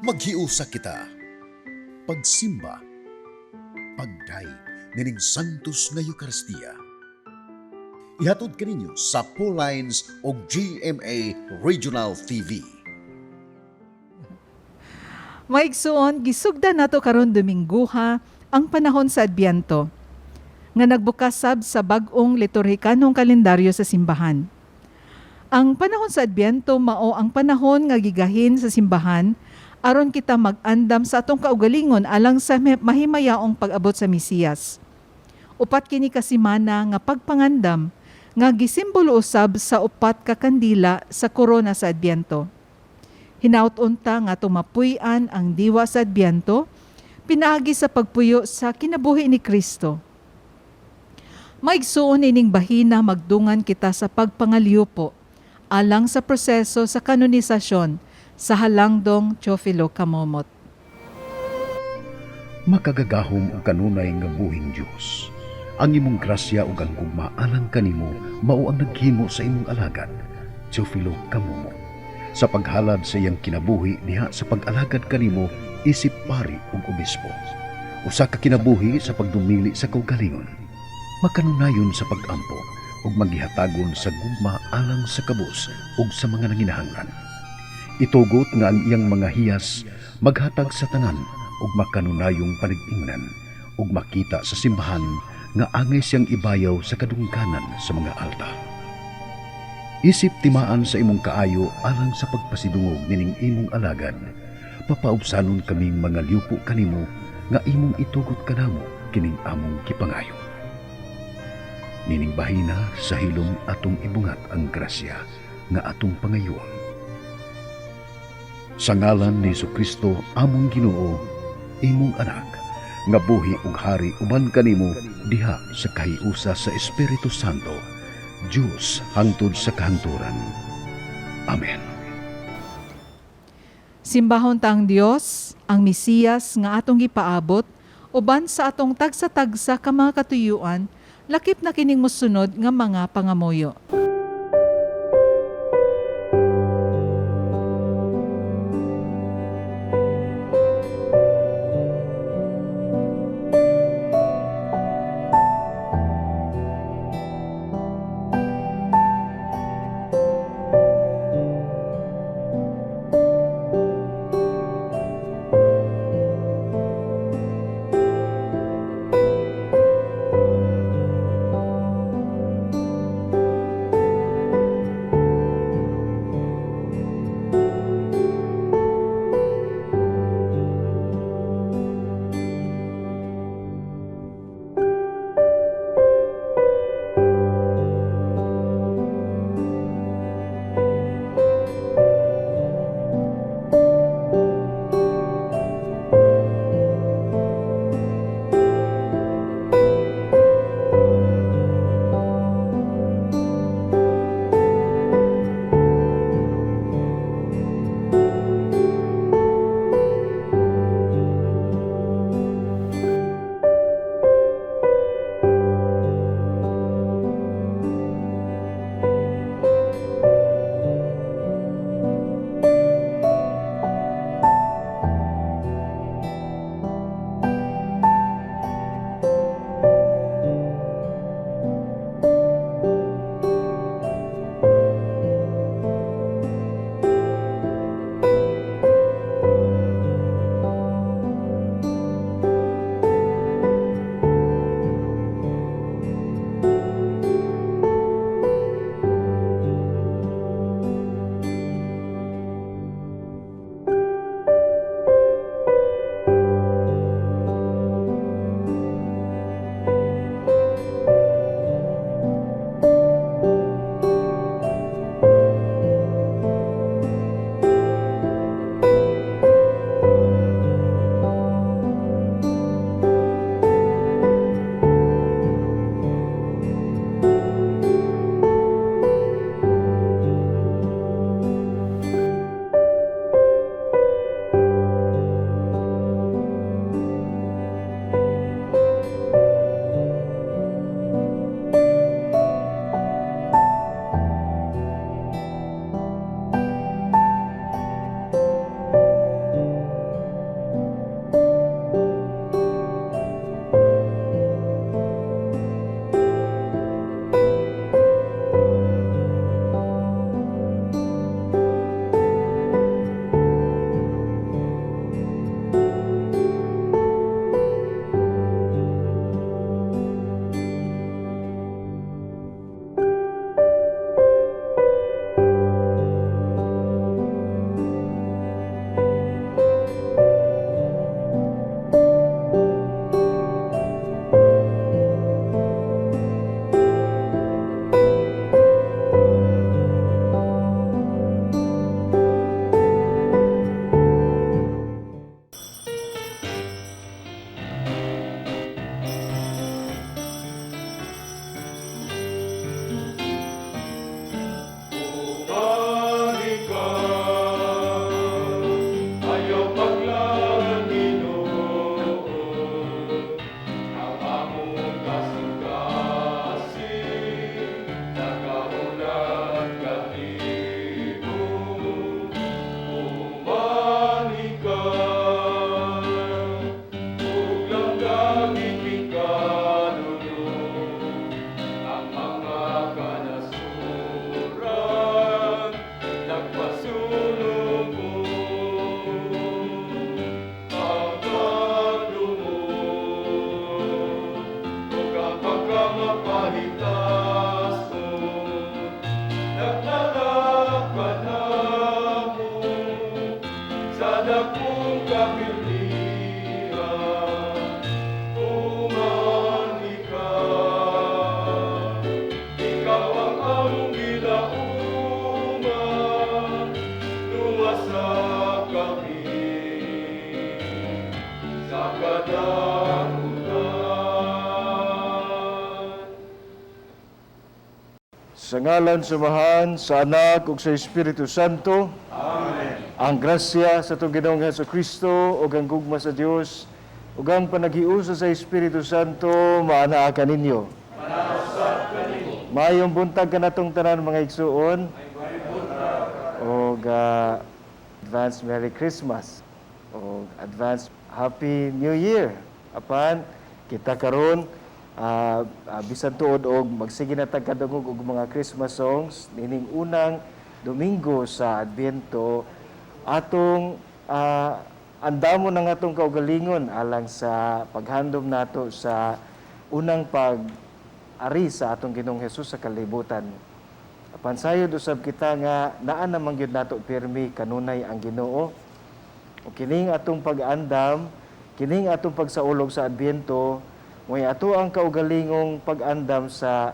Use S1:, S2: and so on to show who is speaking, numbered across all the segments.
S1: Maghiusa kita, pagsimba, pagdaig nining Santos nga Eucharistia. Ihatod kaninyo sa Paul Lines o GMA Regional TV.
S2: Maigsuon, gisugdan nato karon Domingguha ang panahon sa Adbyento, nga nagbukas sab sa bag-ong liturhikanong kalendaryo sa simbahan. Ang panahon sa Adbyento mao ang panahon nga gigahin sa simbahan aron kita mag-andam sa atong kaugalingon alang sa mahimayaong pag-abot sa Mesiyas. Upat kini ka semana nga pagpangandam nga gisimbolo usab sa upat ka kandila sa korona sa Adbyento. Hinaut-unta nga tumapuy-an ang diwa sa Adbyento, pinaagi sa pagpuyo sa kinabuhi ni Kristo. Maigsuon ining bahina magdungan kita sa pagpangalyupo alang sa proseso sa kanonisasyon sa Halangdong Teofilo Kamomot.
S1: Makagagahom o kanunay nga buhing Diyos. Ang imong grasya o ang gugma alang kanimo mao ang naghimo sa imong alagad, Teofilo Kamomot. Sa paghalad sa iyang kinabuhi diha sa pag-alagad kanimo isip pari ug obispo. Usa ka kinabuhi sa pagdumili sa kaugalingon. Makanunayon sa pag-ampo ug maghihatagon sa gugma alang sa kabus ug sa mga nanginahanglan. Itugot nga ang iyang mga hiyas maghatag sa tanan ug makanunayong panig-ingnan ug makita sa simbahan nga angay siyang ibayaw sa kadungkanan sa mga alta. Isip timaan sa imong kaayo alang sa pagpasidungog nining imong alagad. Papaubsanon kaming mga liupo kanimo nga imong itugot kanamo kining among kipangayo. Nining bahina sa hilom atong ibungat ang grasya nga atong pangayoon. Sa ngalan ni Jesucristo among Ginoo, imong anak, nga buhi ug hari uban kanimo diha sa kahiusa sa Espiritu Santo, Diyos hangtod sa kahangturan. Amen.
S2: Simbahon ta ang Dios, ang Mesiyas nga atong gipaabot, uban sa atong tagsa-tagsa ka mga katuyuan, lakip na kining mosunod nga mga pangamuyo.
S3: kapilihan, umani ka. Ikaw ang among gilauman, luwasa kami sa kadakutan.
S4: Sa ngalan sumahan, sa Anak ug sa Espiritu Santo. Amen. Ang grasya sa itong Ginoong Jesucristo ug ang gugma sa Dios ug ang panaghiusa sa Espiritu Santo maanaa kaninyo. Maayong buntag kanatong tanan mga igsuon. Ug advance Merry Christmas. Ug advance Happy New Year. Apan kita karon bisan tuod og magsige na tagkadungog og mga Christmas songs nining unang Domingo sa Adbento atong andamon ang atong kaugalingon alang sa paghandom nato sa unang pag-ari sa atong Ginoong Hesus sa kalibutan. Apan sayod usab kita nga naa naman gyud nato pirmi kanunay ang Ginoo. O kining atong pag-andam, kining atong pagsaulog sa Adbento, mo'y ato ang kaugalingong pag-andam sa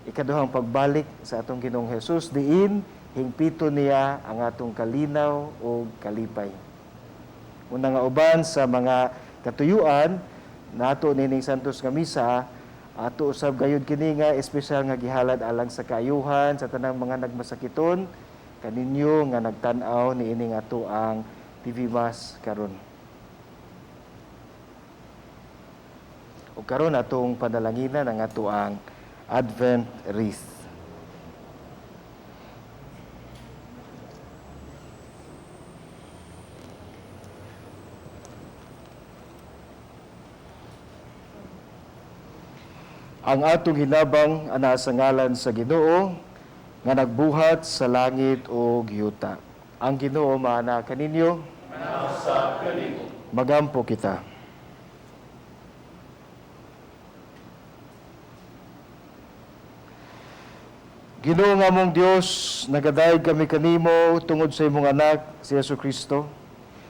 S4: ikaduhang pagbalik sa atong Ginoong Hesus diin hingpito niya ang atong kalinaw o kalipay. Una nga uban sa mga katuyuan nato nining Santos nga Misa, ato usab gayud kini nga espesyal nga gihalad alang sa kaayuhan sa tanang mga nagmasakiton kaninyo nga nagtan-aw niining ato ang TV Mass karon. O karon atong panalanginan ang ato ang Advent Wreath. Ang atong hinabang ana sa ngalan sa Ginoo nga nagbuhat sa langit ug yuta. Ang Ginoo maana kaninyo.
S3: Manasa kanimo.
S4: Magampo kita. Ginoo nga mong Dios, nagadayeg kami kanimo tungod sa imong anak si Jesucristo.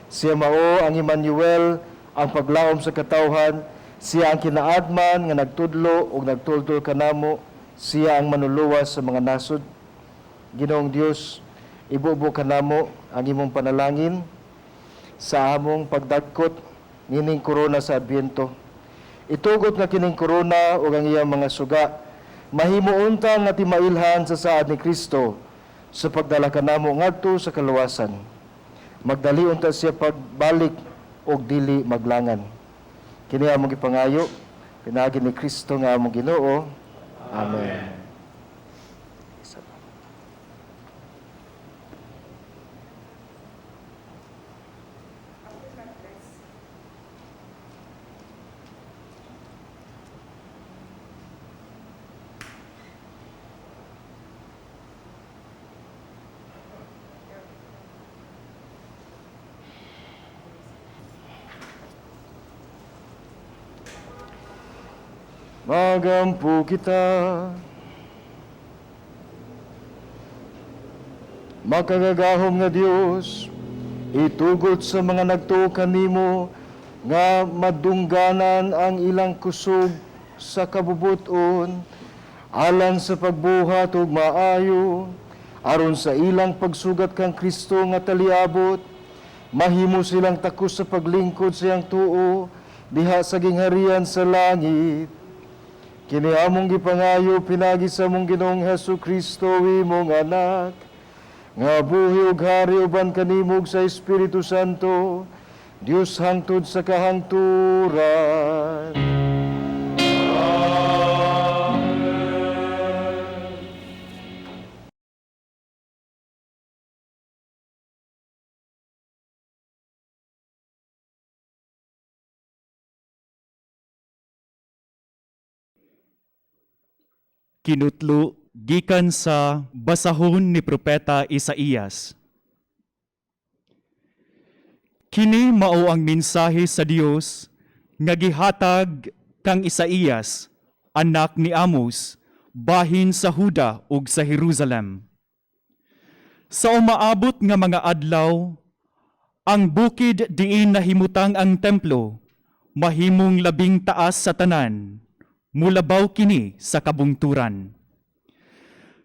S4: Siya mao ang Emmanuel, ang paglaom sa katawhan. Siya ang kinaadman nga nagtudlo ug nagtultol kanamo. Siya ang manuluwas sa mga nasod. Ginoong Dios, ibubo kanamo ang imong panalangin sa among pagdagkot nining korona sa Adbento. Itugot nga kining korona ug ang iyang mga suga mahimuunta nga timailhan sa saad ni Kristo sa pagdala kanamo ngadto sa kaluwasan. Magdali unta siya pagbalik og dili maglangan. Kini among gipangayo pinagi ni Kristo nga among Ginoo. Amen. Magampo kita, makagagahom nga Dios, itugot sa mga nagtuo kanimo nga madungganan ang ilang kusog sa kabubuton alang sa pagbuhat ug maayo aron sa ilang pagsugat kang Kristo nga taliabot mahimo silang takos sa paglingkod sa iyang tuo diha sa gingharian sa langit. Kini among gipangayo pinagi sa among Ginoong Jesucristo imong anak nga buhi ug hari uban kanimo sa Espiritu Santo Dios hangtod sa kahangturan.
S5: Kinutlo gikan sa basahon ni Propeta Isaías. Kini mao ang mensahe sa Dios nga gihatag kang Isaías, anak ni Amos, bahin sa Huda ug sa Jerusalem. Sa umaabot nga mga adlaw, Ang bukid diin nahimutang ang templo, mahimong labing taas sa tanan, mulabaw kini sa kabungturan.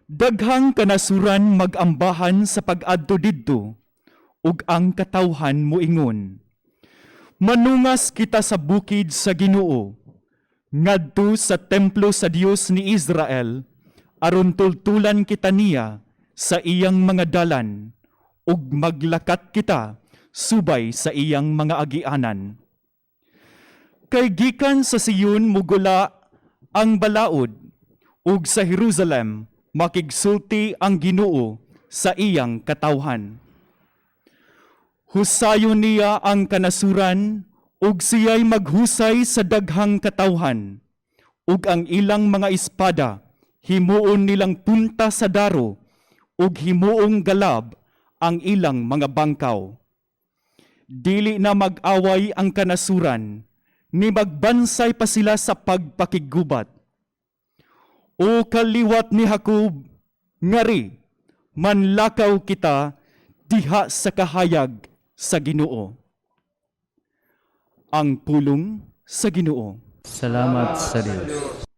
S5: Daghang kanasuran magambahan sa pag-adto didto, ug ang katawhan moingon. Manungas kita sa bukid sa Ginoo, ngadto sa templo sa Dios ni Israel, aron tultulan kita niya sa iyang mga dalan, ug maglakat kita subay sa iyang mga agianan. Kay gikan sa Siyon mugula ang balaod, ug sa Jerusalem makigsulti ang Ginoo sa iyang katawhan. Husayon niya ang kanasuran, ug siya'y maghusay sa daghang katawhan, ug ang ilang mga espada himuon nilang punta sa daro, ug himuong galab ang ilang mga bangkaw. Dili na mag-away ang kanasuran, ni magbansay pa sila sa pagpakigubat. O kaliwat ni Jacob, ngari, manlakaw kita diha sa kahayag sa Ginoo. Ang pulong sa Ginoo.
S6: Salamat sa Diyos.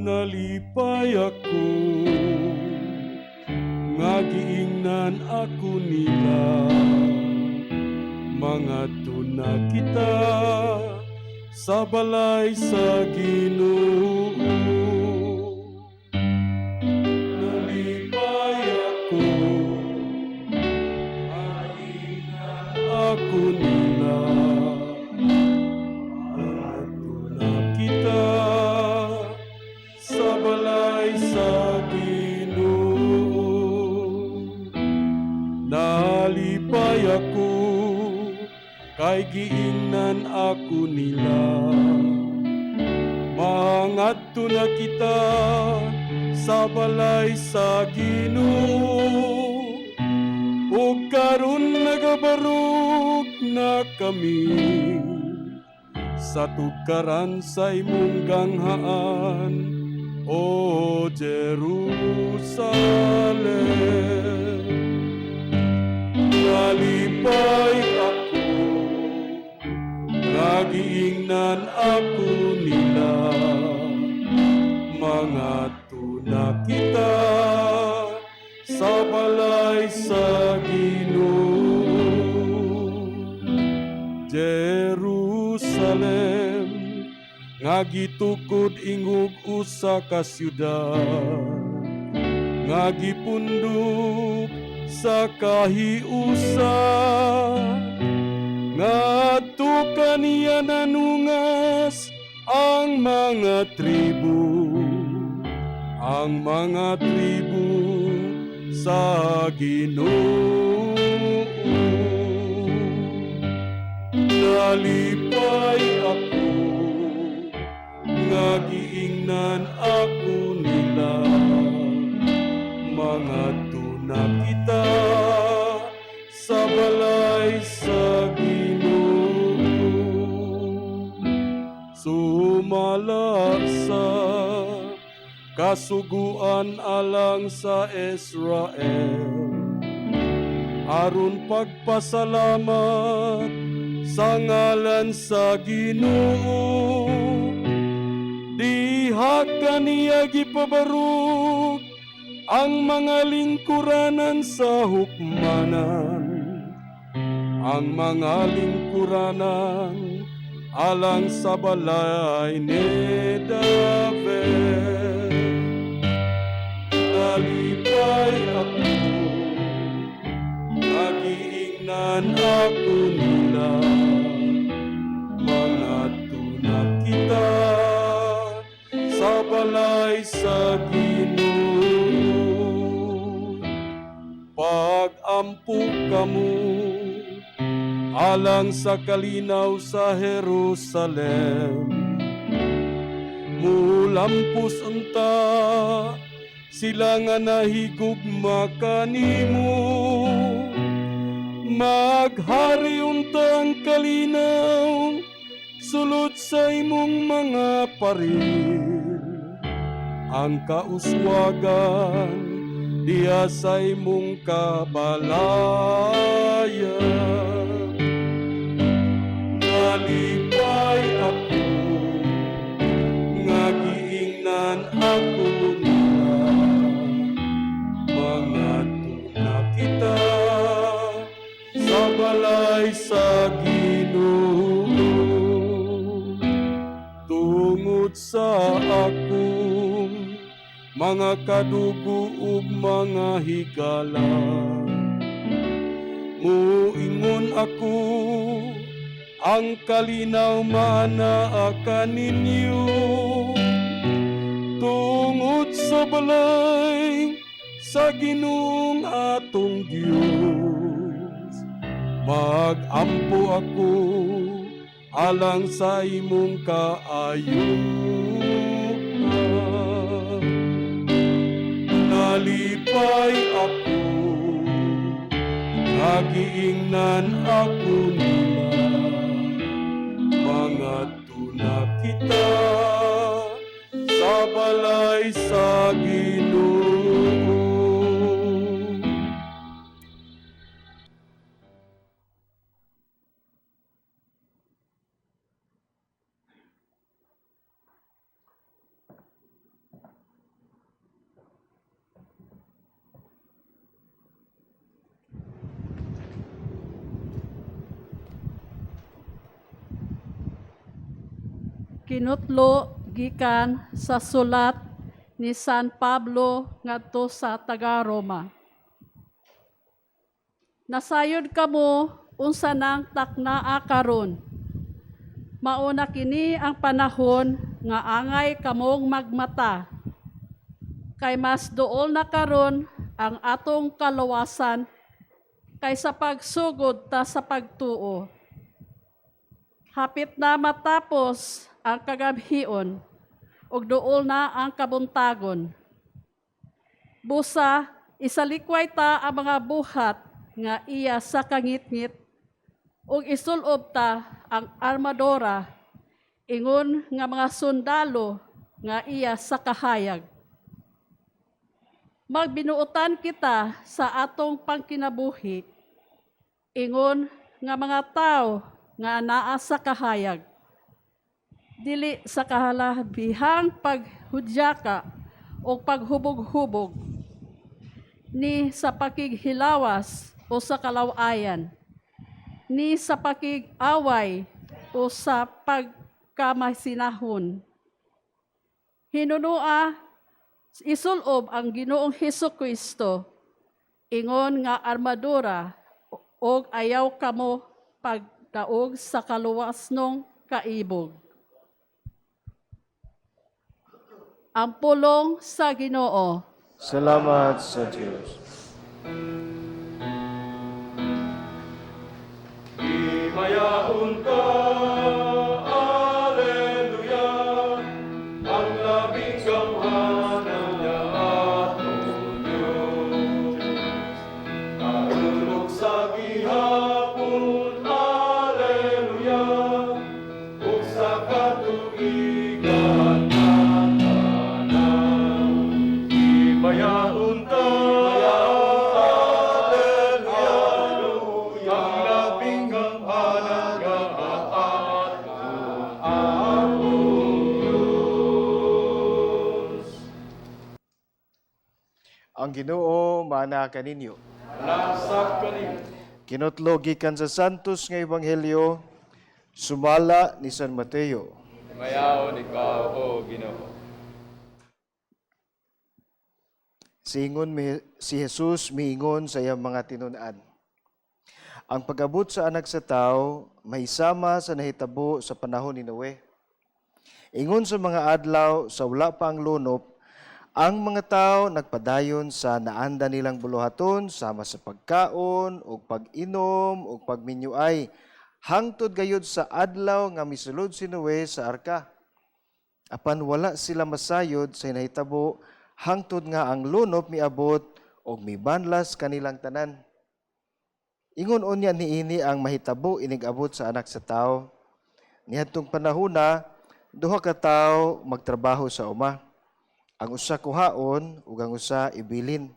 S3: Nalipay ako, nga giingnan ako nila, mga tuna kita sa balay sa Ginoo. Nalipay ako, nga giingnan ako nila, mga tuna kita sa balay sa Ginoo. Nalipay ako, kay giingnan ako nila. Mangadto na kita sa balay sa Ginoo. Ug karon nagabarog na kami sa tukaran sa imong ganghaan, O Jerusalem. Nalipay ako, nagiingnan ako nila, mga tuna kita sa balay sa Ginoo. Jerusalem, nga gitukod ingog usa ka syudad, nga gipundok sa kahiusa, ngadto kaniya nanungas ang mga tribu sa Ginoo. Nalipay ako, nga giingnan ako nila, mga tuna kita sa balay sa Ginoo. Sumala sa kasuguan alang sa Israel, aron pagpasalamat sa ngalan sa Ginoo. Diha kaniya gipabarog ang mga lingkuranan sa hukmanan, ang mga lingkuranan alang sa balay ni David. Nalipay ako, nagiingnan ako nila, mga tuna kita sa balay sa Ginoo. Pag-ampo kamo alang sa kalinaw sa Jerusalem, mulampos unta sila nga nahigugma kanimo. Maghari untang kalinaw, sulod sa imong mga paril. Ang kauswagan, diya sa imong kabalayan. Nalipay ako, nga giingnan ako nila. Mga tuna kita, sa balay sa Ginoo. Tungod sa akong mga kadugo ug mga higala, muingon ako, ang kalinaw manaa kaninyo. Tungod sa balay sa Ginoong atong Dios, magampo ako alang sa imong kaayuhan. Nalipay ako, nagiingnan ako nila. Mga tuna kita, sa balay sa Ginoo.
S7: Kinutlo gikan sa sulat ni San Pablo ngadto sa taga-Roma. Nasayod kamo unsa nang taknaa karon. Mauna kini ang panahon nga angay kamong magmata. Kay mas duol na karon ang atong kaluwasan kaysa pagsugod ta sa pagtuo. Hapit na matapos ang kagabhion, ug duol na ang kabuntagon. Busa, isalikway ta ang mga buhat nga iya sa kangitngit, ug isulob ta ang armadora, ingon nga mga sundalo nga iya sa kahayag. Magbinuotan kita sa atong pangkinabuhi, ingon nga mga tao nga naa sa kahayag. Dili sa kahalabihang paghudyaka o paghubog-hubog, ni sa pakighilawas o sa kalawayan, ni sa pakig-away o sa pagkamasinahon. Hinunua, isulob ang Ginoong Hesukristo, ingon nga armadura o ayaw kamo pagdaog sa kaluwasnong kaibog. Ang pulong sa Ginoo.
S4: Salamat sa Diyos.
S3: Himayaon ka, Alleluia, ang labing gamhanan niya atong Diyos. Karulog sa gihapon, Alleluia, ug sa katuigan na tanan. Himayaon ka, Alleluia, ang labing gamhanan niya atong Diyos.
S4: Ang Ginoo mana kaninyo.
S3: Nasa kanin,
S4: Kinutlo gikan sa Santos nga Ebanghelyo, sumala ni San Mateo.
S3: mayaon ikaw, O Ginoo.
S4: Si Jesus miingon sa iyang mga tinun-an. Ang pag-abot sa anak sa tao, mahisama sa nahitabo sa panahon ni Noe. Ingon sa mga adlaw sa wala pa ang lunop, ang mga tao nagpadayon sa naanda nilang buluhaton sama sa pagkaon o pag-inom o pagminyuay, hangtod gayud sa adlaw nga misulod si Noe sa arka. Apan wala sila masayod sa nahitabo hangtod nga ang lunop miabot og mibanlas kanilang tanan. Ingon unya niini ang mahitabo inig-abot sa anak sa tao. Niadtong panahona, duha ka tawo magtrabaho sa uma. Ang usa kuhaon ug ang usa ibilin.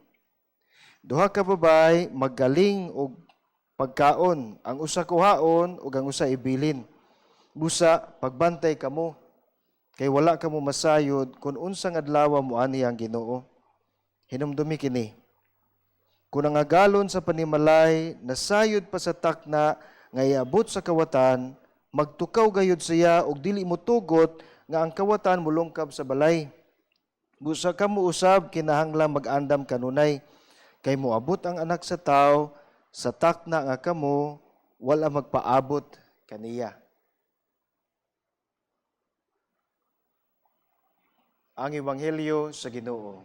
S4: Duha ka babay maggaling og pagkaon, ang usa kuhaon ug ang usa ibilin. Busa pagbantay kamo kay wala kamo masayod kung unsang adlaw mo ani ang Ginoo. Hinumdumi kini. Kung ang agalon sa panimalay nasayod pa sa takna nga iabot sa kawatan, magtukaw gayud siya og dili mo tugot nga ang kawatan mulungkab sa balay. Busa kamo usab kinahanglang mag-andam kanunay kay moabot ang anak sa tao sa takna nga kamo wala magpaabot kaniya. Ang Ebanghelyo sa Ginoo.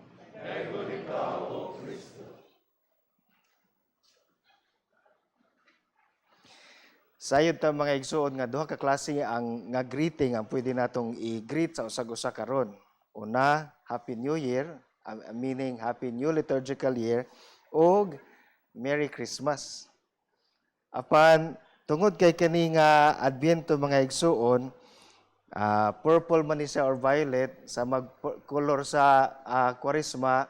S4: Sayod ta mga igsuon nga duha ka klase ang nga greeting ang pwede natong i-greet sa usag-usa karon. Una, Happy New Year, meaning Happy New Liturgical Year, og Merry Christmas. Apan tungod kay kani nga Adbyento mga igsuon, purple man ni siya or violet sa mag-color sa Kwaresma,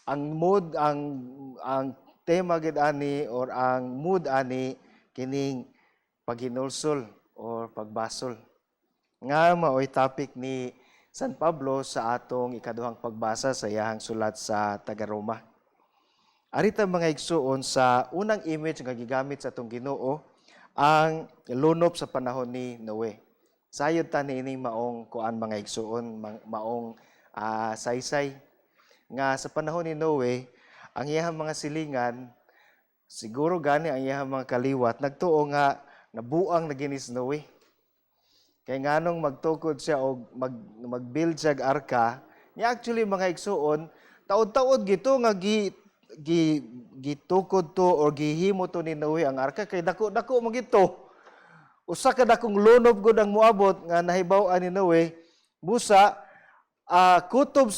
S4: ang mood ang tema gid ani or ang mood ani kining paghinulsol or pagbasol. Nga mao'y topic ni San Pablo sa atong ikaduhang pagbasa sa iyahang sulat sa Taga-Roma. Arita mga igsuon sa unang image nga gigamit sa atong Ginoo ang lunop sa panahon ni Noe. Sayod ta niining maong kuan mga igsuon, maong saysay nga sa panahon ni Noe, ang iyang mga silingan siguro gani ang iyang mga kaliwat nagtuo nga nabuang na ginis Noe. Kay nganong magtukod siya og mag-build siya arka, niya actually mga igsuon, taod-taod gito nga gitukod to or gihimo to ni Noe ang arka kay dako-dako mo gito. Usa ka dakong lunob gud ang moabot nga nahibaw-an ni Noe, busa kutob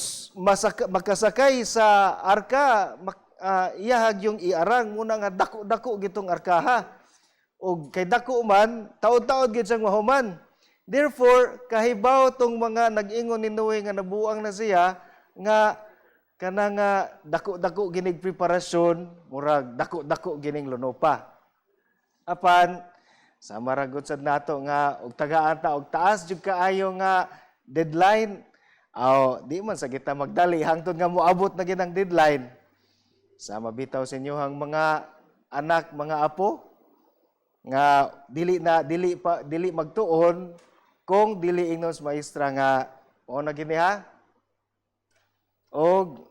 S4: makasakay sa arka, iyahag yung iarang muna nga dako-dako gitong arkaha. O kay dako man, taod-taod gid siyang mahuman. Therefore, kahibaw tong mga nag-ingon ni Noe nga nabuang na siya, nga kana nga dako-dako ginig preparasyon, murag dako-dako gining lunopa. Apan, sa maragot sad nato nga, og tagaan ta, og taas jud kaayo nga deadline, di man sa kita magdali, hangtod nga moabot na ginang deadline. Sa mabitaw sa inyohang mga anak, mga apo, nga dili magtuon kung dili ingnon sa maestra nga o na gini ha og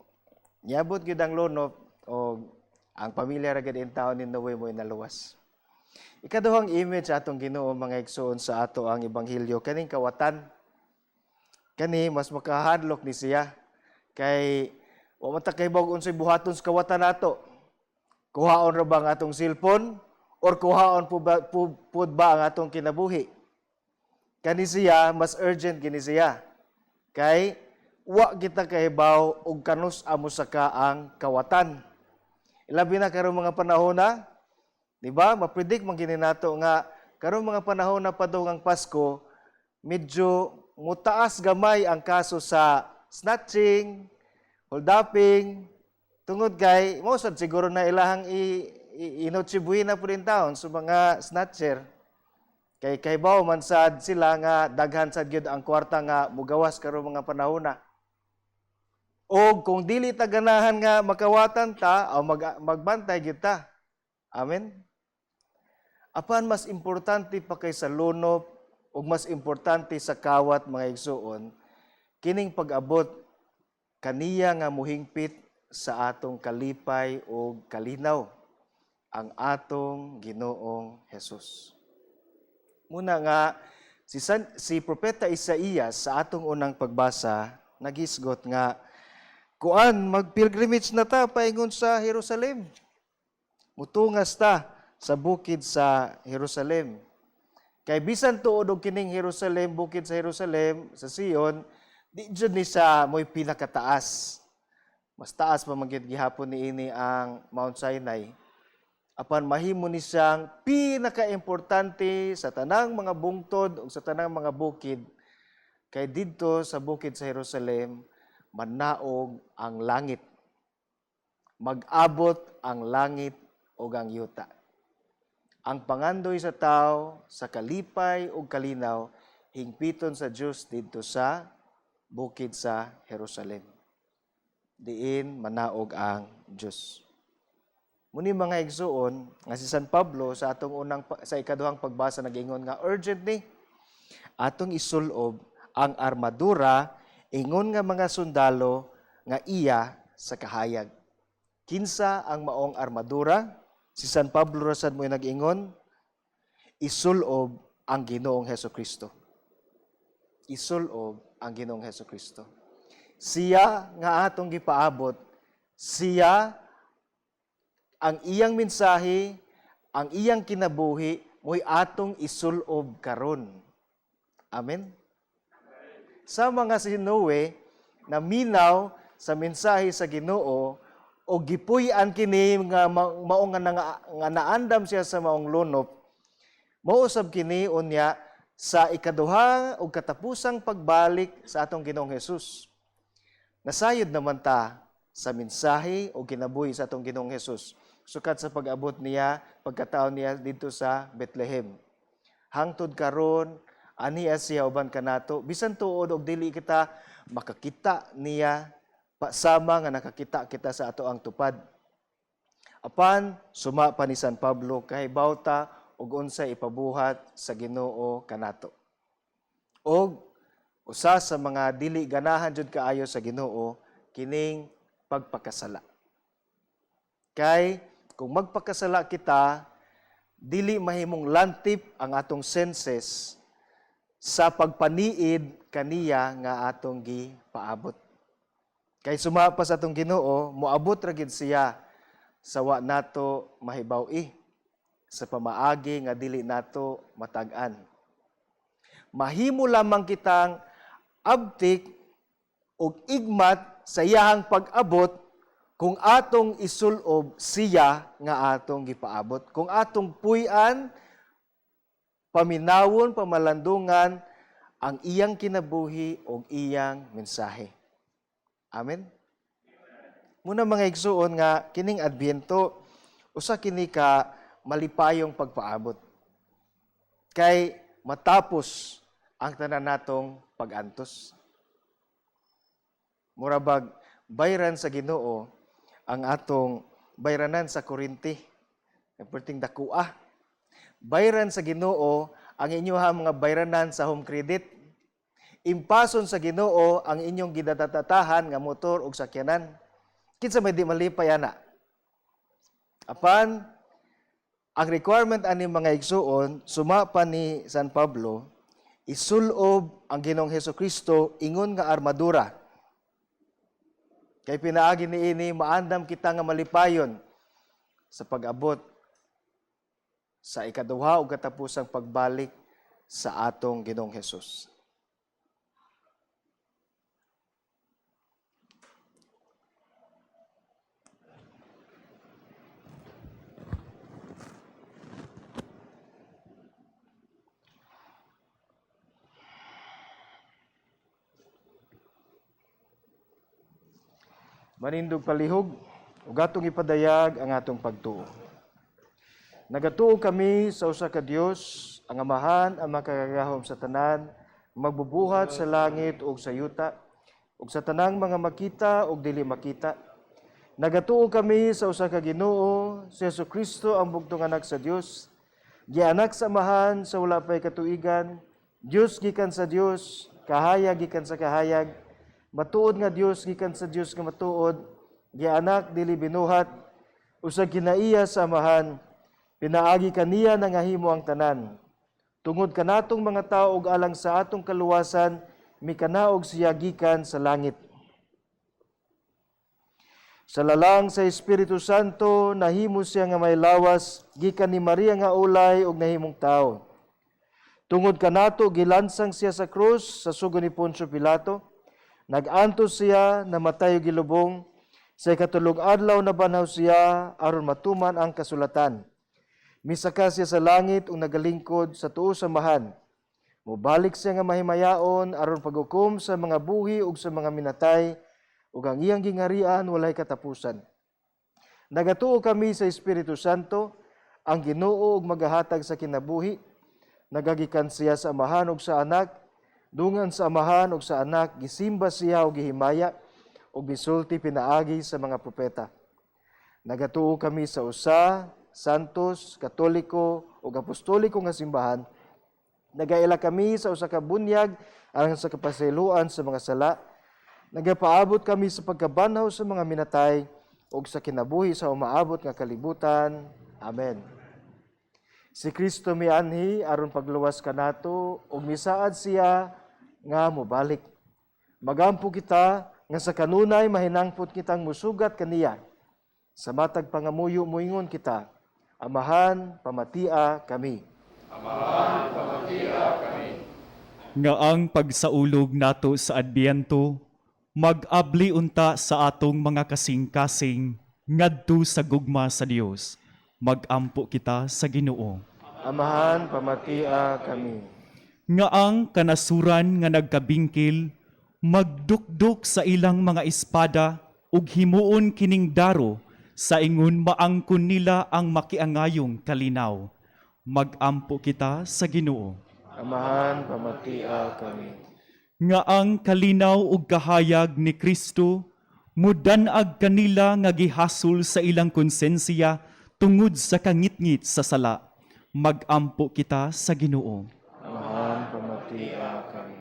S4: niabot gyud ang lunop og ang pamilya ra gid in taon ni Noe mo naluwas. Ikaduhang image atong Ginoo mga igsoon sa ato ang ebanghelyo kaning kawatan. Kani mas makahadlok ni siya kay wa man ta kay bawog unsay buhaton sa kawatan nato. Kuhaon ra ba ang atong cellphone or kuhaon pud ba ang atong kinabuhi? Kani siya, mas urgent gini siya. Kay, wa kita kahibaw og kanus amo sa ang kawatan. Ilabi na karong mga panahon na, di ba? Mapredict man gini nato nga karong mga panahon na padung ang Pasko, medyo mutaas gamay ang kaso sa snatching, holduping, tungod kay, mo sad siguro na ilahang inotsibuhi na po rin taon sa mga snatcher. Kay kaybaw man sad sila nga daghan sad gyud ang kwarta nga mugawas karong mga panahon na. O kung dili ta ganahan nga makawatan ta o magbantay gyud ta. Amen. Apan mas importante pa kay sa lunop ug mas importante sa kawat mga igsuon kining pag-abot kaniya nga muhingpit sa atong kalipay ug kalinaw ang atong Ginoong Hesus. Muna nga, si Propeta Isaías sa atong unang pagbasa, nagisgot nga, kuan, mag-pilgrimage na ta paingon sa Jerusalem. Mutungas ta sa bukid sa Jerusalem. Kay bisan tuod og kining Jerusalem, bukid sa Jerusalem, sa Sion, di jud ni sa mo'y pinakataas. Mas taas pa magyud gihapon niini ang Mount Sinai. Apan mahimo ni siyang pinakaimportante sa tanang mga bungtod o sa tanang mga bukid. Kay didto sa bukid sa Jerusalem, manaog ang langit. Mag-abot ang langit o ang yuta. Ang pangandoy sa tao, sa kalipay o kalinaw, hingpiton sa Diyos dito sa bukid sa Jerusalem. Diin manaog ang Diyos. Muni mga igsuon nga si San Pablo sa ikaduhang pagbasa nag-ingon nga urgent ni atong isulob ang armadura ingon nga mga sundalo nga iya sa kahayag. Kinsa ang maong armadura? Si San Pablo rasan mo nag-ingon, isulob ang Ginoong Hesukristo. Isulob ang Ginoong Hesukristo. Siya nga atong gipaabot, siya ang iyang mensahe, ang iyang kinabuhi, mo'y atong isulob karon. Amen? Sa mga sinuwe na minaw sa mensahe sa Ginoo o gipuy-an kini nga mao nga naandam siya sa maong lunop, mausab kini unya sa ikaduha o katapusang pagbalik sa atong Ginoong Hesus. Nasayod naman ta sa mensahe o kinabuhi sa atong Ginoong Hesus. Sukat sa pag-abot niya, pagkataon niya dito sa Bethlehem. Hangtod karon aniya siya uban kanato, bisan tuod og dili kita makakita niya pasama nga nakakita kita sa ato ang tupad. Apan suma pa ni San Pablo kay bawta og unsay ipabuhat sa Ginoo kanato. Og usa sa mga dili ganahan jud kaayo sa Ginoo kining pagpakasala. Kay kung magpakasala kita, dili mahimong lantip ang atong senses sa pagpaniid kaniya nga atong gipaabot. Kay sumapa sa atong Ginoo, moabot ra gid siya sa wa nato mahibaw-i, sa pamaagi nga dili nato matag-an. Mahimo lamang kitang abtik og igmat sa iyahang pag-abot kung atong isulob siya nga atong gipaabot. Kung atong puy-an, paminawon, pamalandungan ang iyang kinabuhi o iyang mensahe. Amen? Muna mga igsuon nga, kining Adbyento, usa kini ka malipayong pagpaabot. Kay matapos ang tanan natong pag-antos. Murabag, bayran sa Ginoo, ang atong bayranan sa kurinti, perting dakua. Bayran sa Ginoo ang inyong mga bayranan sa home credit. Impason sa Ginoo ang inyong gidatatatahan nga motor ug sakyanan. Kinsa may di malipay ana. Apan ang requirement ani mga igsuon suma pa ni San Pablo, isulob ang Ginoong Hesukristo ingon nga armadura. Kay pinaagi niini maandam kita nga malipayon sa pag-abot sa ikaduha ug katapusang pagbalik sa atong Ginoong Hesus. Manindog palihog, ug atong ipadayag ang atong pagtuo. Nagatuo kami sa usa ka Dios, ang Amahan, ang makagagahom sa tanan, magbubuhat sa langit ug sa yuta, ug sa tanang mga makita ug dili makita. Nagatuo kami sa usa ka Ginoo, si Jesucristo ang bugtong anak sa Dios, gianak sa Amahan sa wala pay katuigan, Dios gikan sa Dios, kahayag gikan sa kahayag, matuod nga Dios gikan sa Dios nga matuod, gianak dili binuhat, usag kinaiya sa Amahan, pinaagi kaniya na nga himo ang tanan. Tungod kanatong mga tao ug alang sa atong kaluwasan, mikanaog siya gikan sa langit. Sa lalang sa Espiritu Santo, nahimo siya nga may lawas, gikan ni Maria nga ulay ug nahimong tao. Tungod kanato, gilansang siya sa krus sa sugo ni Poncio Pilato, nag-antos siya, namatay og gilubong, Sa ikatulog adlaw na banhaw siya aron matuman ang kasulatan. Misaka siya sa langit ug nagalingkod sa tuo sa mahan. Mubalik siya nga mahimayaon aron paghukom sa mga buhi ug sa mga minatay ug ang iyang gingarian walay katapusan. Nagatuo kami sa Espiritu Santo, ang Ginoo ug magahatag sa kinabuhi. Nagagikan siya sa amahan ug sa anak, dungan sa amahan ug sa anak gisimba siya ug gihimaya ug bisulti pinaagi sa mga propeta. Nagatuo kami sa usa, santos, katoliko ug apostoliko nga simbahan. Nagaila kami sa usa ka bunyag alang sa kapasayloan sa mga sala. Nagapaabot kami sa pagkabanhaw sa mga minatay ug sa kinabuhi sa umaabot nga kalibutan. Amen. Si Kristo mianhi aron pagluwas kanato ug misaad siya nga mobalik. Magampo kita nga sa kanunay mahinangpot kitang musugat kaniya. Sa matag pangamuyo moingon kita, Amahan, pamatia kami.
S5: Nga ang pagsaulog nato sa Adbiento, mag-abli unta sa atong mga kasing-kasing, ngadto sa gugma sa Dios. Mag-ampo kita sa Ginoo.
S4: Amahan, pamatia kami.
S5: Nga ang kanasuran nga nagkabingkil, magdukduk sa ilang mga espada ug himuon kining daro sa ingon maangkon nila ang makiangayong kalinaw. Mag-ampo kita sa Ginoo.
S4: Amahan, pamatia kami.
S5: Nga ang kalinaw ug kahayag ni Kristo mudan-ag kanila nga gihasol sa ilang konsensya tungod sa kangitngit sa sala. Mag-ampo kita sa Ginoo.
S4: Amahan, pamatia kami.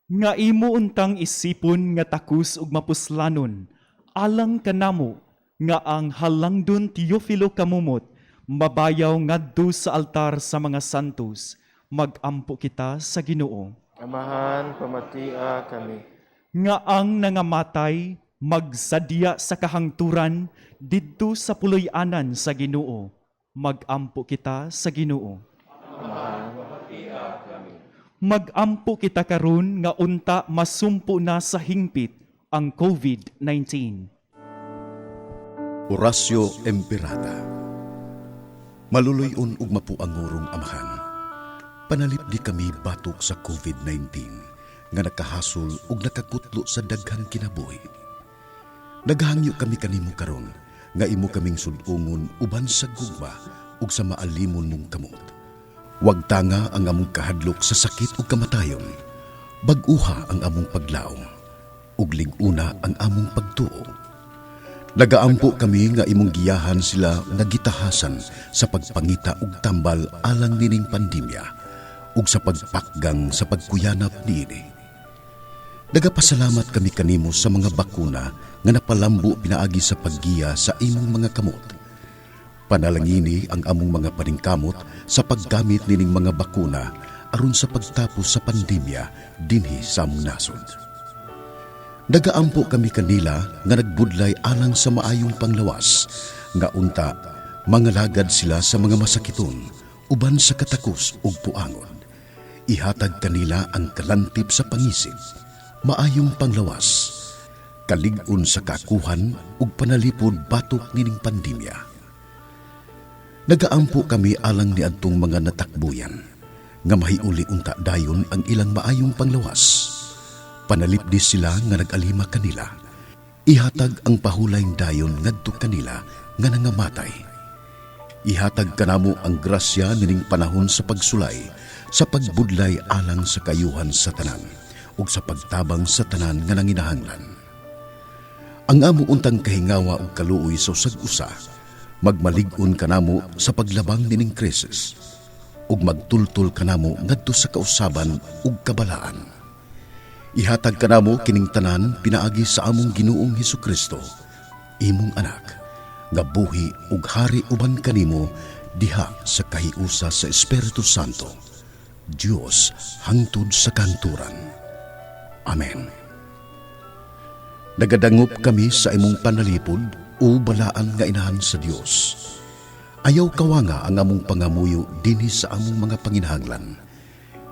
S5: Nga imo untang isipon nga takus ug mapuslanon, alang kanamo nga ang halangdon Teofilo kamumot, mabayaw ngadto sa altar sa mga santos, mag-ampo kita sa Ginoo.
S4: Amahan, pamatia kami.
S5: Nga ang nangamatay, magsadya sa kahangturan, didto sa puloy-anan sa Ginoo, mag-ampo kita sa Ginoo. Mag-ampo kita karon nga unta masumpo na sa hingpit ang COVID-19.
S1: Orasyo Emperata. Maluluyon ug mapuangurong amahan. Panalip di kami batok sa COVID-19 nga nakahasol ug nakakutlo sa daghang kinabuhi. Naghangyo kami kanimo karon nga imo kaming sud-ungon uban sa gugma ug sa maalimon mong kamot. Wag tanga ang among kahadlok sa sakit ug kamatayon. Bag-uha ang among paglaom ug lig-una ang among pagtuo. Nagaampo kami nga imong giyahan sila nga gitahasan sa pagpangita ug tambal alang nining pandemya ug sa pagpakgang sa pagkuyanap niini. Nagapasalamat kami kanimo sa mga bakuna nga napalambo pinaagi sa paggiya sa imong mga kamot. Panalangini ang among mga paningkamot sa paggamit nining mga bakuna aron sa pagtapos sa pandemya dinhi sa among nasod. Nagaampo kami kanila nga nagbudlay alang sa maayong panglawas, nga unta mangalagad sila sa mga masakiton, uban sa katakos ug puangon. Ihatag kanila ang kalantip sa pangisip, maayong panglawas, kalig-on sa kakuhan ug panalipod batok nining pandemya. Nagaampo kami alang ni adtong mga natakbuyan, nga mahiuli unta dayon ang ilang maayong panglawas. Panalipdi sila nga nag-alima kanila. Ihatag ang pahulayng dayon ngadto kanila nga nangamatay. Ihatag kanamo ang grasya nining panahon sa pagsulay, sa pagbudlay alang sa kayuhan sa tanan, ug sa pagtabang sa tanan nga nanginahanglan. Ang amo untang kahingawa ug kaluoy sa usag-usa, magmalig-on kanamo sa paglabang nining krisis, ug magtultol kanamo ngadto sa kausaban ug kabalaan. Ihatag kanamo kining tanan pinaagi sa among Ginoong Hesukristo, imong anak, nga buhi ug hari uban kanimo diha sa kahiusa sa Espiritu Santo, Dios hangtod sa kanturan. Amen. Nagadangop kami sa imong panalipod o balaan nga inahan sa Dios. Ayaw kawanga ang among pangamuyo dinhi sa among mga panginahanglan.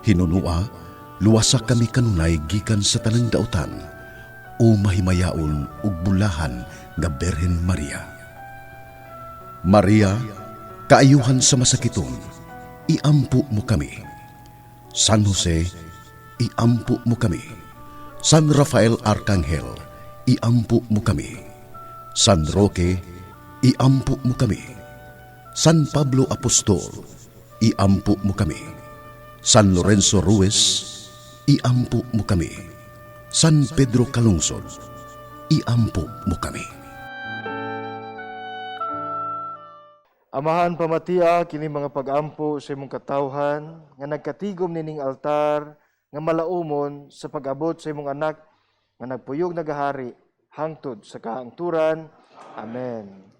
S1: Hinunua, luwasa kami kanunay gikan sa tanang dautan, o mahimayaon ug bulahan nga Berhen Maria. Maria, kaayuhan sa masakiton, iampo mo kami. San Jose, iampo mo kami. San Rafael Arcangel, iampo mo kami. San Roque, iampo mo kami. San Pablo Apostol, iampo mo kami. San Lorenzo Ruiz, iampo mo kami. San Pedro Calungsod, iampo mo kami.
S4: Amahan pamatia kini mga pag-ampo sa imong katawhan nga nagkatigom nining altar nga malaumon sa pag-abot sa imong anak nga nagpuyog nagahari hangtod sa kahangturan. Amen.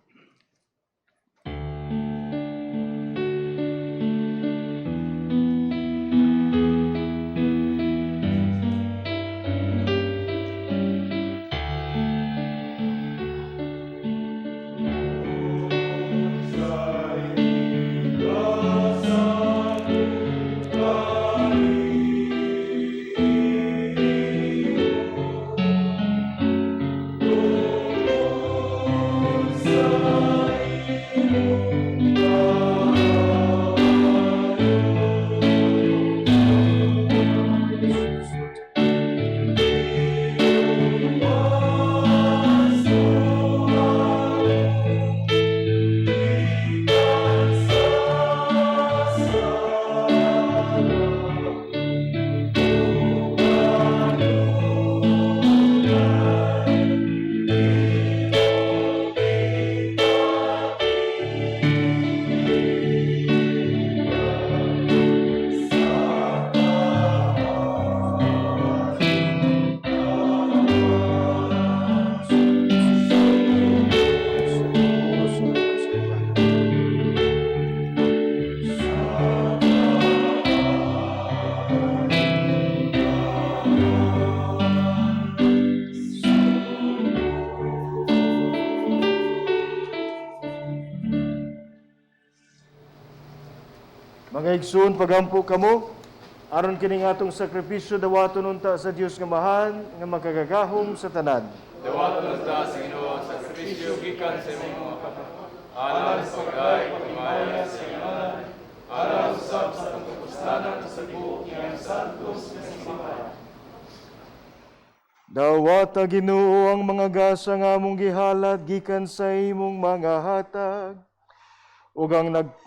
S4: Mga igsoon, pagampo kamo, aron kini nga atong sakripisyo dawaton unta sa Dios nga mahal, nga magkagagahom sa tanan.
S3: Dawaton ta sa Ginoo sa sakripisyo gikan sa imong mga kapatid. Alam sa pagay kumaya sa iman. Alam usab sa pagpustanan sa buok nga santos nga simbahan.
S4: Dawata Ginoo ang mga gasa nga among gihalad gikan sa imong mga hatag. Ug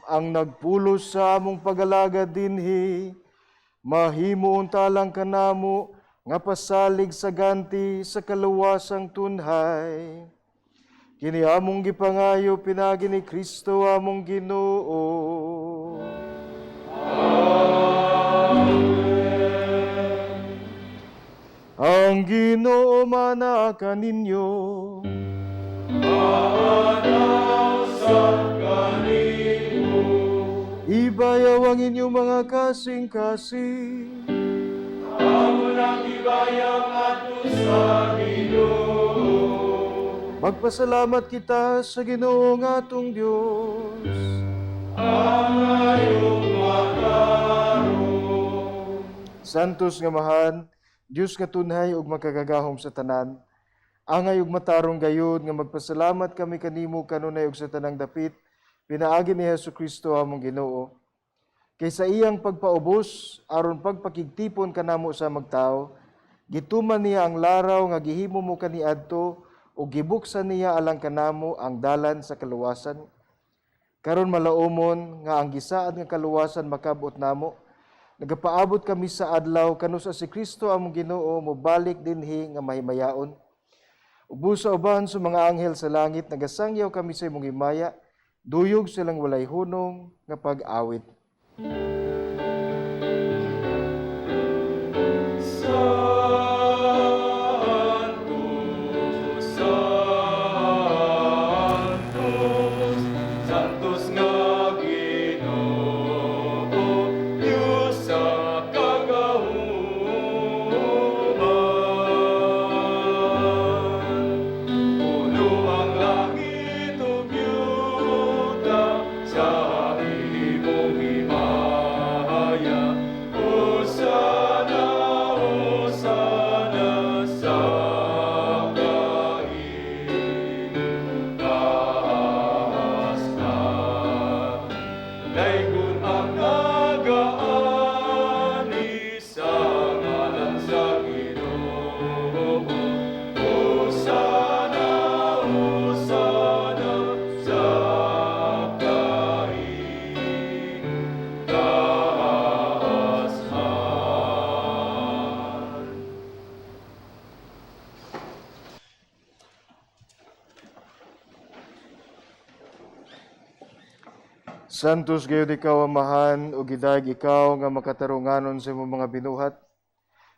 S4: ang nagpulos sa among pag-alagad dinhi, mahimo untalang kanamo nga pasalig sa ganti sa kaluwasang tunhay. Kini among gipangayo pinagi ni Kristo among Ginoo. Ang Ginoo manaka ninyo. Ibayaw ang inyong mga kasing-kasing.
S3: Amo nang ibayang ato sa Ginoo.
S4: Magpasalamat kita sa Ginoo nga atong Dios.
S3: Angayong makaroon.
S4: Santos nga mahan, Dios nga tunhay ug makagagahom sa tanan. Angay ug matarong gayud nga magpasalamat kami kanimo kanunay ug sa tanang dapit. Pinaagi ni Jesucristo among Ginoo. Kaysa iyang pagpaubos aron pagpakigtipon kanamo sa magtao, gituman niya ang laraw nga gihimo mo kaniadto ug gibuksan niya alang kanamo ang dalan sa kaluwasan. Karon malaumon nga ang gisaad nga kaluwasan makabot namo. Nagapaabot kami sa adlaw kanus si Kristo among Ginoo mobalik dinhi nga mahimayaon. Ubusa uban sa mga anghel sa langit nagasangyaw kami sa imong himaya. Duyog silang walay hunong nga pag-awit.
S3: Santos nga Ginoo, Diyos sa kagahuman. Puno ang langit ug yuta sa imong imahe. Laygon ang nagaani sa ngalan sa Ginoo. Hosana, Hosana sa kaigtasan.
S4: Santos gayud ikaw amahan, o gidag ikaw nga makatarunganon sa imong mga binuhat.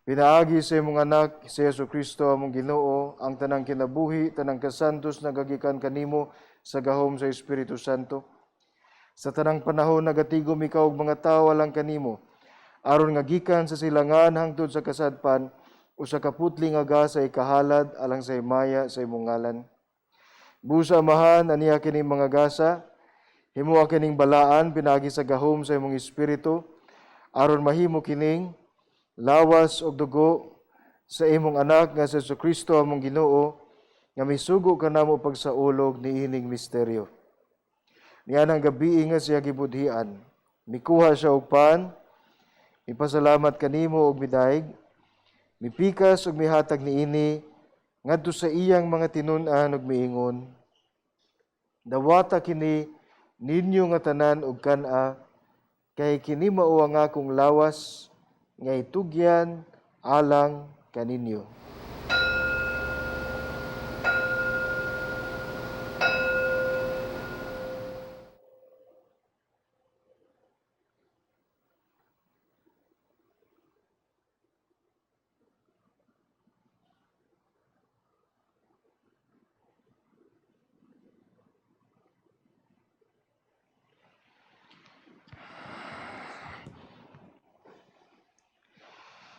S4: Pinaagi sa imong anak, si Yesu Kristo among Ginoo, ang tanang kinabuhi, tanang kasantos nagagikan kanimo sa gahom sa Espiritu Santo. Sa tanang panahon nagatigom ikaw og mga tawo alang kanimo, aron nga gikan sa silangan hangtod sa kasadpan, o sa kaputli nga gasa ikahalad alang sa himaya sa imong ngalan. Busa amahan aniya kining mga gasa, himuha kining balaan pinagi sa gahom sa imong espiritu, aron mahimo kining lawas og dugo sa imong anak nga si Kristo among Ginoo, nga misugo kanamo pagsaulog niining misteryo. Nianang gabi nga siya gibudhian, mikuha siya og pan, ipasalamat kanimo og midaig, mipikas og mihatag niini ngadto sa iyang mga tinun-an ug miingon, dawata kini ninyo nga tanan og kana, kay kini mao ang akong lawas nga itugyan alang kaninyo.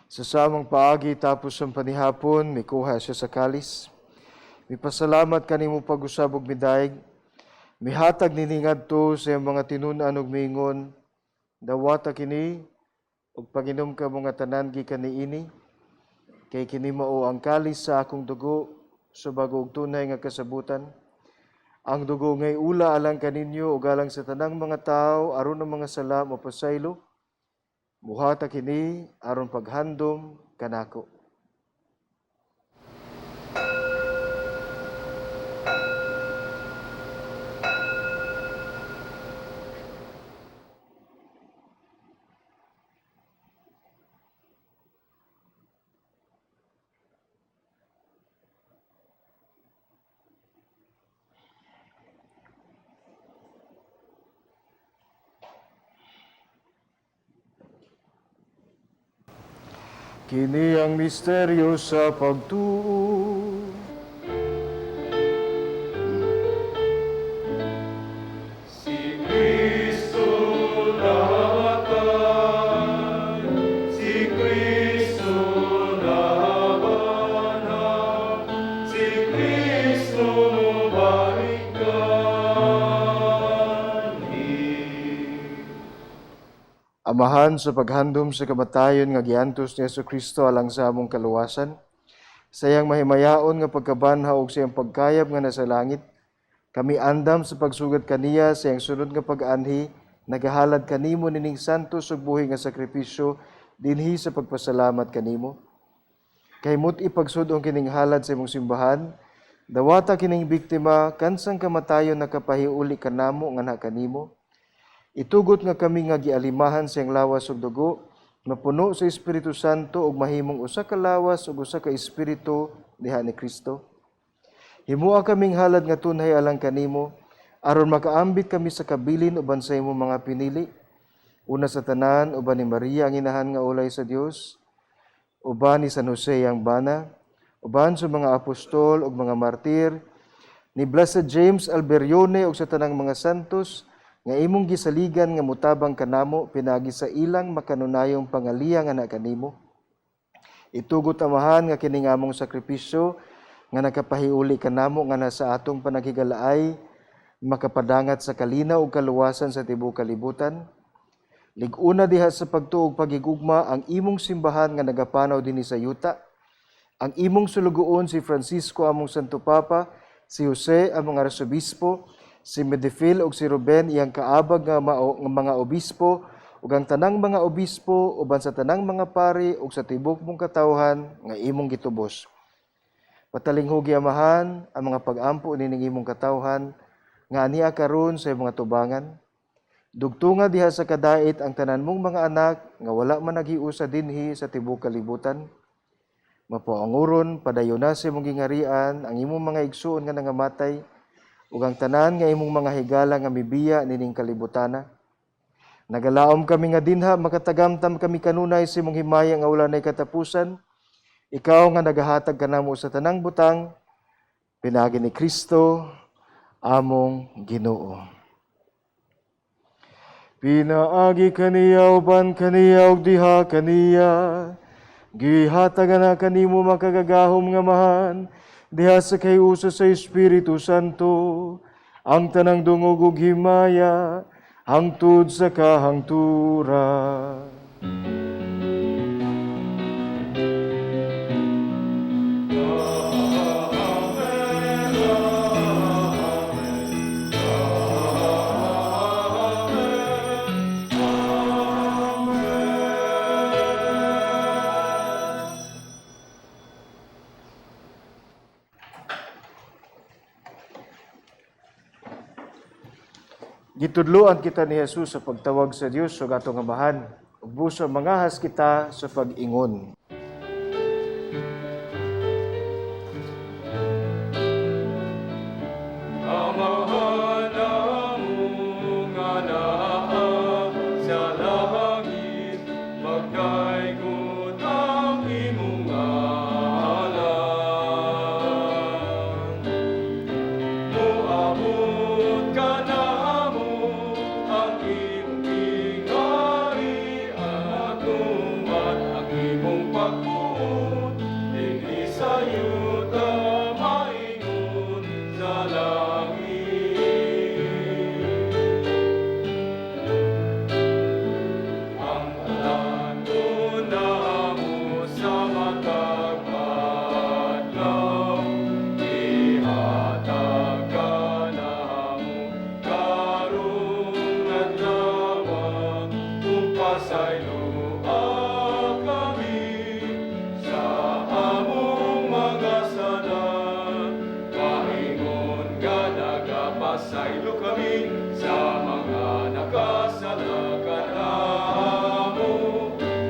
S4: Sa samang paagi tapos ang panihapon, mikuha siya sa kalis. Mipasalamat kanimo pag-usab og midaig. Mihatag nini ngadto sa iyang mga tinun-an ug miingon, dawata kini ug paginom ka mga tanan gikan niini, kay kini mao ang kalis sa akong dugo sa bagong tunay nga kasabutan. Ang dugo ngay ula alang kaninyo ug alang sa tanang mga tawo aron ang mga sala mapasaylo. Muhata kini aron paghandom kanako. Kini ang misteryo sa pagtuo.
S3: Si Kristo lahatay, si Kristo labanan, si Kristo
S4: Amahan sa paghandom sa kamatayon nga giantos ni Yesu Kristo alang sa among kaluwasan, sayang mahimayaon nga pagkabanhaw og siyang pagkayab nga nasa langit, kami andam sa pagsugod kaniya sa iyang sunod nga pag-anhi, nagahalad kanimo nining santos ug buhi nga sakripisyo dinhi sa pagpasalamat kanimo. Kay mo't ipagsudong kining halad sa imong simbahan, dawata kining biktima kansang kamatayon nakapahiuli kanamo nga na kanimo. Itugot nga kami nga gialimahan sa iyang lawas ug dugo, mapuno sa Espiritu Santo ug mahimong usa ka lawas ug usa ka espiritu diha ni Kristo. Himuha kaming halad nga tunay alang kanimo, aron makaambit kami sa kabilin uban sa imong mga pinili. Una sa tanan, uban ni Maria ang inahan nga ulay sa Dios, uban ni San Jose ang bana, uban sa mga apostol ug mga martir, ni Blessed James Alberione ug sa tanang mga santos, nga imong gisaligan nga mutabang kanamo pinagi sa ilang makanunayong pangaliya nga na kanimo. Itugot amahan nga kining among sakripisyo nga nakapahiuli kanamo nga nasa atong panaghigalaay makapadangat sa kalinaw ug kaluwasan sa tibuok kalibutan. Lig-una diha sa pagtuog pagigugma ang imong simbahan nga nagapanaw dinhi sa yuta. Ang imong sulugoon si Francisco among Santo Papa, si Jose among Arsobispo, si Medifil ug si Ruben iyang kaabag nga mga obispo ug ang tanang mga obispo uban sa tanang mga pari ug sa tibok mong katawhan nga imong gitubos. Patalinghugi Amahan ang mga pag-ampo nining imong katawhan nga aniya karon sa mga tubangan. Dugtunga diha sa kadait ang tanan mong mga anak nga wala man naghiusa dinhi sa tibok kalibutan. Mapuanguron padayon na sa imong gingarian ang imong mga igsuon nga nangamatay ug ang tanan nga imong mga higala nga mibiya nining kalibutana. Nagalaom kami nga dinha makatagamtam kami kanunay sa imong himaya nga wala nay katapusan. Ikaw nga nagahatag kanamo sa tanang butang, pinagi ni Kristo, among Ginoo. Pinaagi kaniya uban kaniya ug diha kaniya, gihatagan na kanimo makagagahom nga mahan, diha sa kayusa sa Espiritu Santo, ang tanang dungog ug himaya, hangtod sa kahangturan. Gitudloan kita ni Jesus sa pagtawag sa Dios ug atong Amahan, ug busa mangahas kita sa pag-ingon.
S3: Amahan among anak sa langit, magkaigon ang imong ngalan. Muabot ka namo ang imong ingarian, tumat ang imong pagbuot, dinhi sa yuta maingon sa langit. Ang tanan namo sa matag adlaw, ihatag ka namo karong adlaw, upasayloa kami sa among mga sanan. Paingon nga nagapasaylo kami sa mga nakasala kanamo,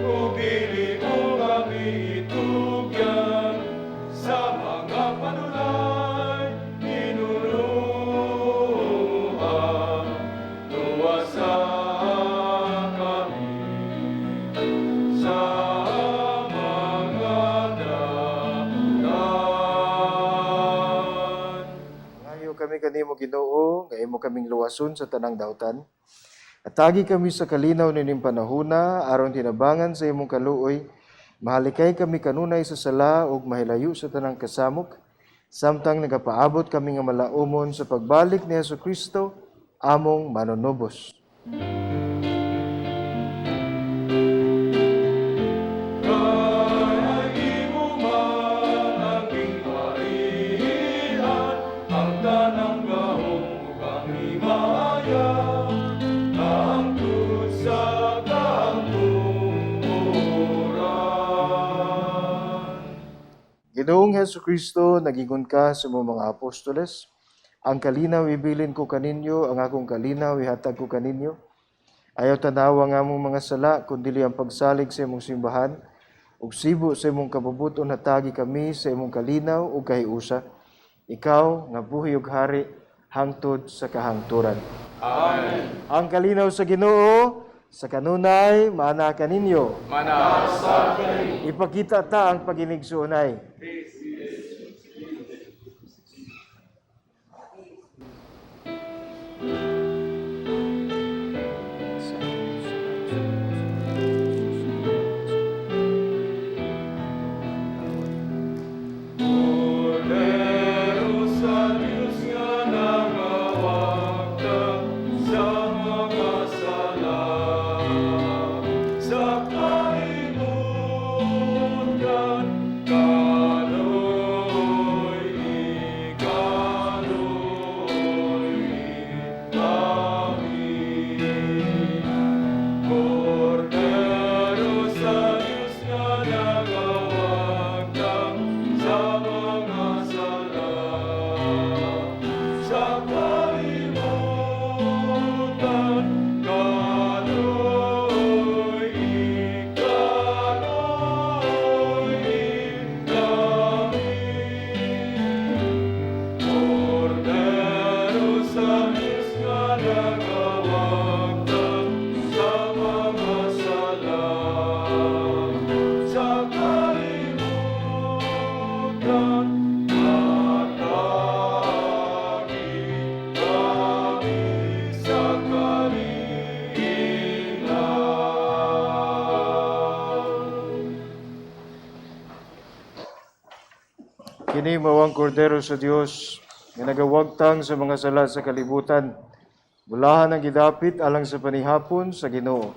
S3: ug dili mo kami itugyan sa mga panulay inuluha. Luwasa kami sa mga dalan.
S4: Ngayo kami kanimo Ginoo, nga imo kaming luwason sa tanang dautan. Atagi kami sa kalinaw nining panahuna aron tinabangan sa imong kaluoy. Mahalikay kami kanunay sa sala ug mahilayo sa tanang kasamok. Samtang nagapaabot kami nga malaumon sa pagbalik ni Jesucristo, among manunubos.
S3: Kaya imo man ang ingarian, ang tanang gahom ug ang himaya, hangtod sa kahangturan.
S4: Ginoong Jesucristo, nagingon ka sa imong mga apostoles, ang kalinaw ibilin ko kaninyo, ang akong kalinaw ihatag ko kaninyo. Ayaw tanawa nga mong mga sala, kundili ang pagsalig sa imong simbahan, ug sibo sa imong kabubuton hatagi kami sa imong kalinaw ug kahiusa. Ikaw nga buhi ug hari hangtod sa kahangturan.
S3: Amen.
S4: Ang kalinaw sa Ginoo sa kanunay maana kaninyo.
S3: Manasa kami.
S4: Ipakita ta ang paginigsuonay.
S3: Cordero sa Diyos nga nangawagda sa mga sala, sa kalimutan, kaloy, ikaloy,
S4: Kini mawang kordero sa Dios nga nagawagtang sa mga sala sa kalibutan. Bulahan ang gidapit alang sa panihapon sa Ginoo.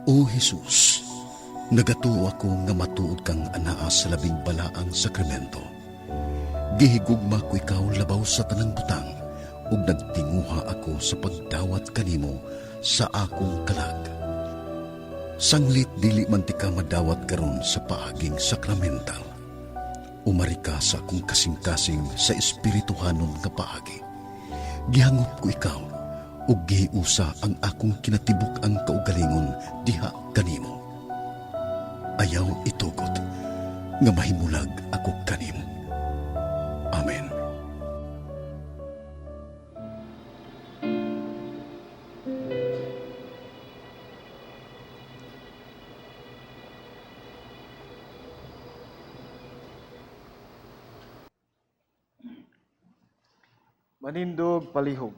S1: O Jesus, nagatuo ako nga matuod kang anaa sa labing balaang sakramento. Gihigugma ko ikaw labaw sa tanang butang, ug nagtinguha ako sa pagdawat kanimo sa akong kalag. Sanglit dili man ti ka madawat karon sa paaging sakramental. Umari ka sa akong kasing-kasing sa espirituhanon nga paagi. Gihangop ko ikaw, ug gihiusa ang akong kinatibuk ang kaugalingon diha kanimo. Ayaw itugot nga mahimulag ako kanimo. Amen.
S4: Manindog palihog.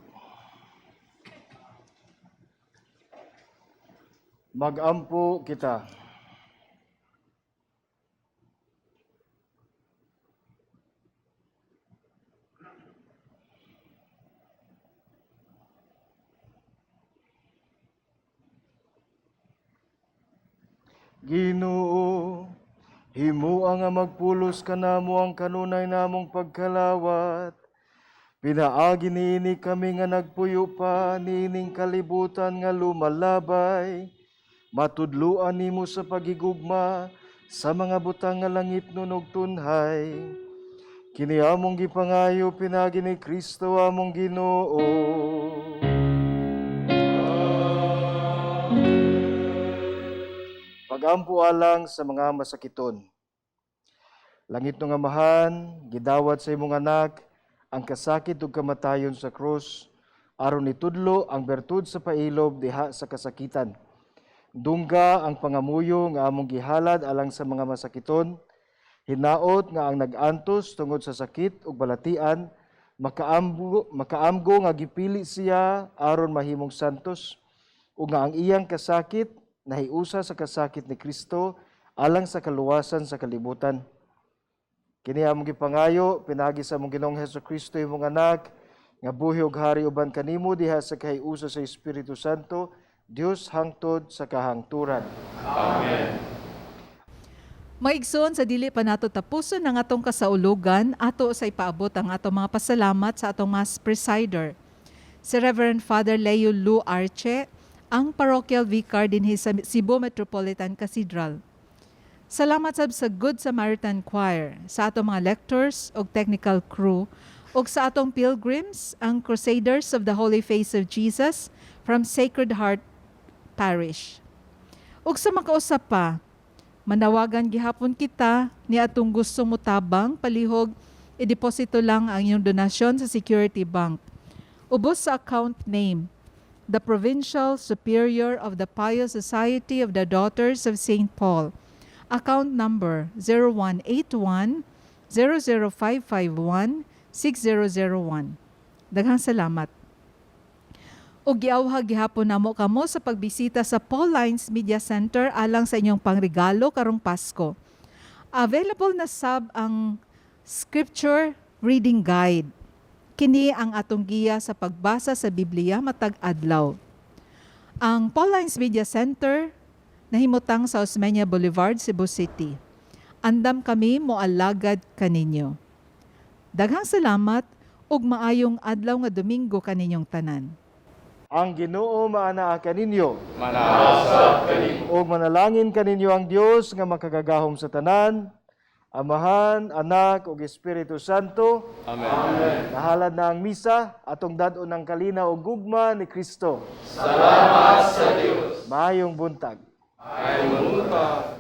S4: Magampo kita. Ginoo, himuang nga magpulos kanamo ang kanunay namong pagkalawat. Pinaagi niini kami nga nagpuyo pa niining kalibutan nga lumalabay. Matudluan nimo sa pagigugma sa mga butang nga langit nunog tunhay. Kini among gipangayo pinagi ni Kristo among Ginoo. Pagampo alang sa mga masakiton. Langit nga amahan, gidawat sa imong anak ang kasakit ug kamatayon sa krus aron nitudlo ang bertud sa pailob diha sa kasakitan. Dungga ang pangamuyo nga among gihalad alang sa mga masakiton. Hinaot nga ang nag-antos tungod sa sakit ug balatian makaamgo nga gipili siya aron mahimong santos ug nga ang iyang kasakit nahiusa sa kasakit ni Kristo alang sa kaluwasan sa kalibutan. Kini among gipangayo pinagi sa among Ginoong Hesukristo imong anak nga buhi ug hari uban kanimo diha sa kahiusa sa Espiritu Santo, Dios hangtod sa kahangturan.
S3: Amen.
S2: Maigsoon sa dili pa nato tapuson ang atong kasaulugan, ato sa ipaabot ang atong mga pasalamat sa atong Mass Presider. Si Reverend Father Leo Lu Arche, ang parochial vicar din sa Cebu Metropolitan Cathedral. Salamat sab sa Good Samaritan Choir, sa atong mga lectors o technical crew, o sa atong pilgrims, ang Crusaders of the Holy Face of Jesus from Sacred Heart Parish. Ug sa makausap pa, manawagan gihapon kita ni atong gustong mutabang palihog, ideposito lang ang inyong donasyon sa Security Bank. Ubos sa account name, the Provincial Superior of the Pious Society of the Daughters of St. Paul. Account number 0181 00551 6001. Daghang salamat. O giawhag gihapon namo kamo sa pagbisita sa Paul Lines Media Center alang sa inyong pangregalo karong Pasko. Available na sab ang Scripture Reading Guide. Kini ang atong giya sa pagbasa sa Biblia matag adlaw. Ang Paul Lines Media Center nahimutang sa Osmeña Boulevard, Cebu City. Andam kami moalagad kaninyo. Daghang salamat ug maayong adlaw nga Domingo kaninyong tanan.
S4: Ang Ginoo maanaa kaninyo.
S3: Manasab kanimo.
S4: O manalangin kaninyo ang Dios nga makagagahom sa tanan, Amahan, Anak, ug Espiritu Santo.
S3: Amen.
S4: Nahalad na ang misa, atong dadon ng kalina o gugma ni Kristo.
S3: Salamat sa Dios.
S4: Maayong buntag.
S3: Ay, mamuta.